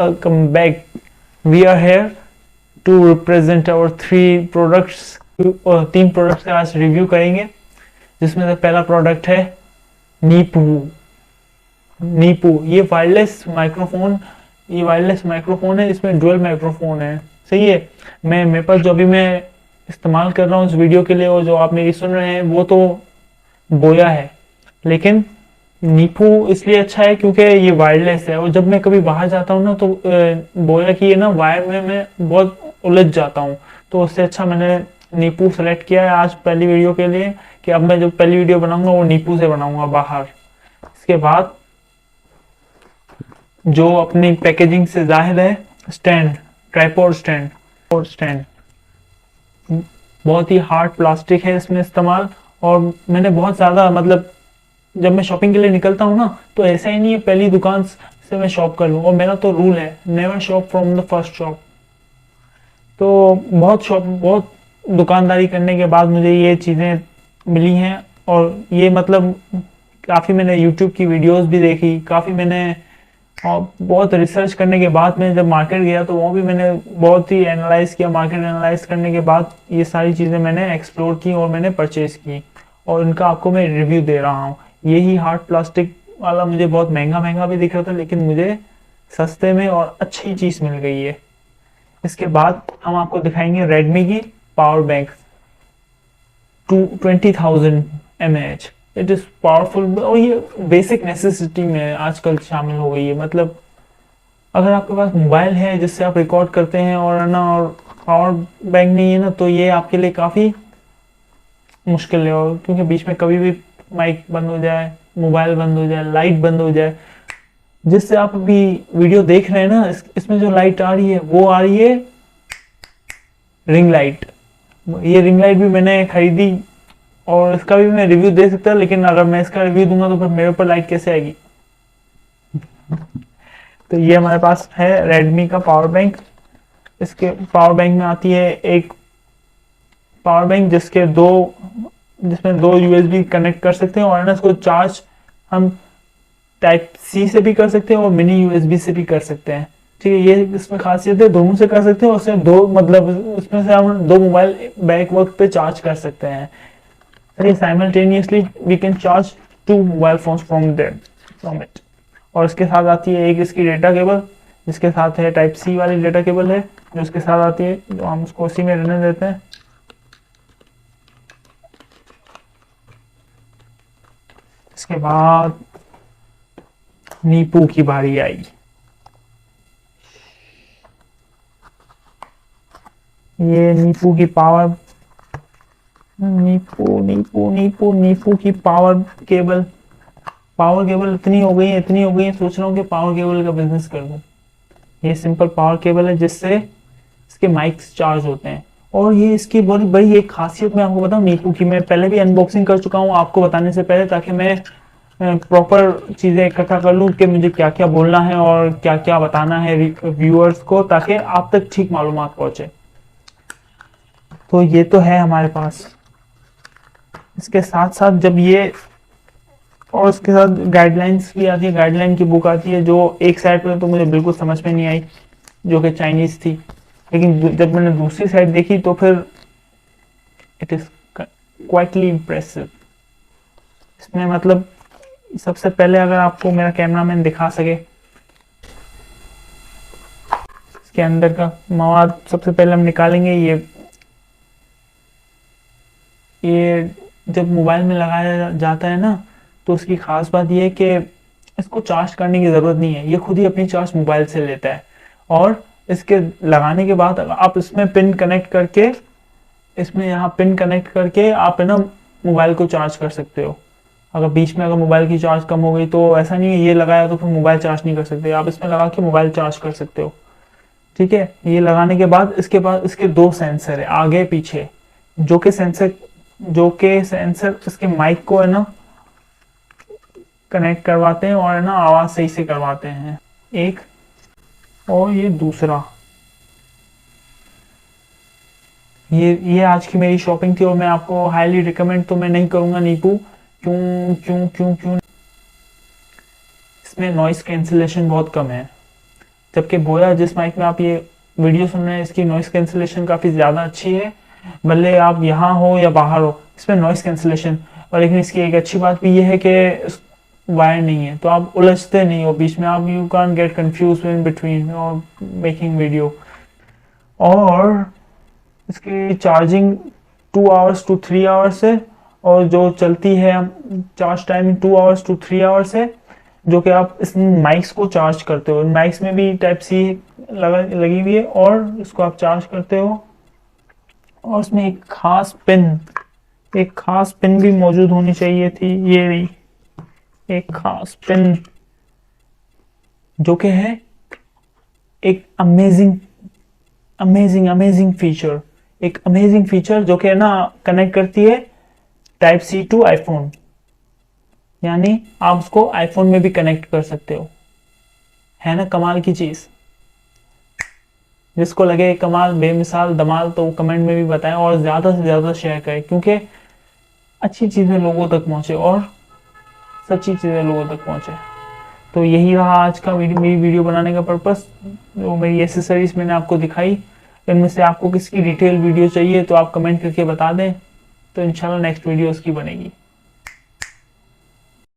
welcome back. We are here to represent our three products. तीन products का आज review करेंगे, जिसमें से पहला प्रोडक्ट है नीपू। ये वायरलेस माइक्रोफोन है। इसमें डुअल माइक्रोफोन है, सही है। मेरे पास जो अभी मैं इस्तेमाल कर रहा हूँ इस वीडियो के लिए, और जो आप मेरी सुन रहे हैं वो तो बोया है, लेकिन नीपू इसलिए अच्छा है क्योंकि ये वायरलेस है। और जब मैं कभी बाहर जाता हूँ ना, तो बोया की ना वायर में मैं बहुत उलझ जाता हूँ, तो उससे अच्छा मैंने नीपू सेलेक्ट किया है आज पहली वीडियो के लिए, कि अब मैं जो पहली वीडियो बनाऊंगा वो नीपू से बनाऊंगा बाहर। इसके बाद जो अपनी पैकेजिंग से जाहिर है, ट्राइपॉड स्टैंड बहुत ही हार्ड प्लास्टिक है इसमें इस्तेमाल। और मैंने बहुत ज्यादा, मतलब जब मैं शॉपिंग के लिए निकलता हूँ ना, तो ऐसा ही नहीं है पहली दुकान से मैं शॉप कर लूँ। और मेरा तो रूल है, never shop from the first shop. तो बहुत दुकानदारी करने के बाद मुझे ये चीजें मिली हैं। और ये मतलब काफी मैंने YouTube की वीडियोस भी देखी, काफी मैंने, और बहुत रिसर्च करने के बाद मैं जब मार्केट गया तो वो भी मैंने बहुत ही एनालाइज किया। मार्केट एनालाइज करने के बाद ये सारी चीजें मैंने एक्सप्लोर की और मैंने परचेज की, और इनका आपको मैं रिव्यू दे रहा हूँ। यही हार्ड प्लास्टिक वाला मुझे बहुत महंगा भी दिख रहा था, लेकिन मुझे सस्ते में और अच्छी चीज मिल गई है। इसके बाद हम आपको दिखाएंगे रेडमी की power bank 20,000 mAh। It is powerful, और ये बेसिक नेसेसिटी में आजकल शामिल हो गई है। मतलब अगर आपके पास मोबाइल है जिससे आप रिकॉर्ड करते हैं और पावर बैंक नहीं है ना, तो ये आपके लिए काफी मुश्किल है। और क्योंकि बीच में कभी भी माइक बंद हो जाए, मोबाइल बंद हो जाए, लाइट बंद हो जाए, जिससे आप अभी वीडियो देख रहे हैं ना, इसमें जो लाइट आ रही है वो आ रही है रिंग लाइट। ये रिंग लाइट भी मैंने खरीदी और इसका भी मैं रिव्यू दे सकता, लेकिन अगर मैं इसका रिव्यू दूंगा तो फिर मेरे ऊपर लाइट कैसे आएगी। तो ये हमारे पास है रेडमी का पावर बैंक। इसके पावर बैंक में आती है एक पावर बैंक जिसमें दो यूएसबी कनेक्ट कर सकते हैं, और ना इसको चार्ज हम टाइप सी से भी कर सकते हैं और मिनी यूएसबी से भी कर सकते हैं। ठीक है, ये इसमें खासियत है, दोनों से कर सकते हैं। उसमें उसमें से हम दो मोबाइल बैक वक्त पे चार्ज कर सकते हैं। Simultaneously we can charge 2 mobile phones from it. और इसके साथ आती है एक इसकी डेटा केबल, जिसके साथ है टाइप सी वाली डेटा केबल है, जो इसके साथ आती है, जो हम उसको उसी में रहने देते हैं। इसके बाद नीपू की बारी आई। ये नीपू की पावर केबल इतनी हो गई है, सोच रहा हूँ कि पावर केबल का बिजनेस कर दूं। ये सिंपल पावर केबल है जिससे इसके माइक्स चार्ज होते हैं। और ये इसकी बहुत बड़ी एक खासियत मैं आपको बताऊं नीपू की, मैं पहले भी अनबॉक्सिंग कर चुका हूँ आपको बताने से पहले, ताकि मैं प्रॉपर चीजें इकट्ठा कर लूं कि मुझे क्या क्या बोलना है और क्या क्या बताना है व्यूअर्स को, ताकि आप तक ठीक मालूमात पहुंचे। तो ये तो है हमारे पास। इसके साथ साथ जब ये, और इसके साथ गाइडलाइंस भी आती है, गाइडलाइन की बुक आती है, जो एक साइड पे तो मुझे बिल्कुल समझ में नहीं आई, जो कि चाइनीज थी। लेकिन जब मैंने दूसरी साइड देखी तो फिर इट इज क्वाइटली इम्प्रेसिव। इसमें मतलब सबसे पहले अगर आपको मेरा कैमरामैन दिखा सके, इसके अंदर का मवाद सबसे पहले हम निकालेंगे। ये जब मोबाइल में लगाया जाता है ना, तो उसकी खास बात यह है कि इसको चार्ज करने की जरूरत नहीं है, ये खुद ही अपनी चार्ज मोबाइल से लेता है। और इसके लगाने के बाद आप इसमें पिन कनेक्ट करके आप है ना मोबाइल को चार्ज कर सकते हो। अगर बीच में मोबाइल की चार्ज कम हो गई तो ऐसा नहीं है ये लगाया तो फिर मोबाइल चार्ज नहीं कर सकते, आप इसमें लगा के मोबाइल चार्ज कर सकते हो। ठीक है, ये लगाने के बाद इसके 2 सेंसर है, आगे पीछे, जो के सेंसर इसके माइक को है ना कनेक्ट करवाते हैं और है ना आवाज सही से करवाते हैं। एक और ये दूसरा, ये आज की मेरी शॉपिंग थी, और मैं आपको हाईली रिकमेंड तो मैं नहीं करूंगा नीपू। क्यों? इसमें नॉइस कैंसिलेशन बहुत कम है। जबकि बोया जिस माइक में आप ये वीडियो सुन रहे हैं इसकी नॉइस कैंसिलेशन काफी ज्यादा अच्छी है, भले आप यहाँ हो या बाहर हो, इसमें नॉइस कैंसिलेशन। और लेकिन इसकी एक अच्छी बात भी ये है कि वायर नहीं है, तो आप उलझते नहीं हो बीच में, आप you can get confuse in between और मेकिंग वीडियो। और इसकी चार्जिंग 2 आवर्स टू 3 आवर्स है, और जो चलती है charge timing 2 hours to 3 hours है, जो कि आप इस माइक्स को चार्ज करते हो, माइक्स में भी टाइप सी लगी हुई है और इसको आप चार्ज करते हो। और उसमें एक खास पिन भी मौजूद होनी चाहिए थी, ये रही एक खास पिन, जो कि है एक अमेजिंग फीचर जो कि ना कनेक्ट करती है टाइप सी टू आईफोन, यानी आप उसको आईफोन में भी कनेक्ट कर सकते हो। है ना कमाल की चीज? जिसको लगे कमाल, बेमिसाल, धमाल, तो कमेंट में भी बताएं और ज्यादा से ज्यादा शेयर करें, क्योंकि अच्छी चीजें लोगों तक पहुंचे और सच्ची चीजें लोगों तक पहुंचे। तो यही रहा आज का मेरी वीडियो बनाने का पर्पस। जो मेरी एसेसरीज मैंने आपको दिखाई, इनमें से आपको किसकी डिटेल वीडियो चाहिए तो आप कमेंट करके बता दें, तो इंशाल्लाह नेक्स्ट वीडियो उसकी बनेगी।